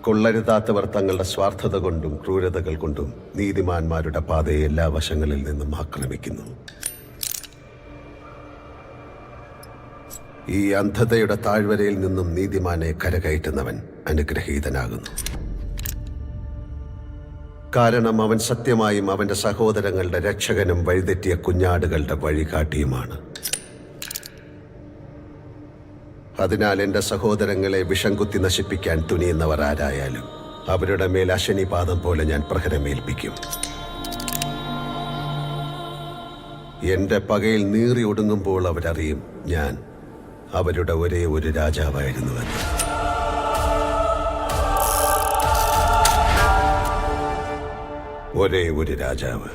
കൊള്ളരുതാത്തവർ തങ്ങളുടെ സ്വാർത്ഥത കൊണ്ടും ക്രൂരതകൾ കൊണ്ടും നീതിമാന്മാരുടെ പാതയെ എല്ലാ വശങ്ങളിൽ നിന്നും ആക്രമിക്കുന്നു. ഈ അന്ധതയുടെ താഴ്വരയിൽ നിന്നും നീതിമാനെ കരകയറ്റുന്നവൻ അനുഗ്രഹീതനാകുന്നു. കാരണം അവൻ സത്യമായും അവന്റെ സഹോദരങ്ങളുടെ രക്ഷകനും വഴിതെറ്റിയ കുഞ്ഞാടുകളുടെ വഴികാട്ടിയുമാണ്. അതിനാൽ എന്റെ സഹോദരങ്ങളെ വിഷം കുത്തി നശിപ്പിക്കാൻ തുനിയുന്നവർ ആരായാലും അവരുടെ മേൽ അശനിപാതം പോലെ ഞാൻ പ്രഹരമേൽപ്പിക്കും. എന്റെ പകയിൽ നീറി ഒടുങ്ങുമ്പോൾ അവരറിയും ഞാൻ അവരുടെ ഒരേ ഒരു രാജാവായിരുന്നുവെന്ന്. ഒരേ ഒരു രാജാവ്.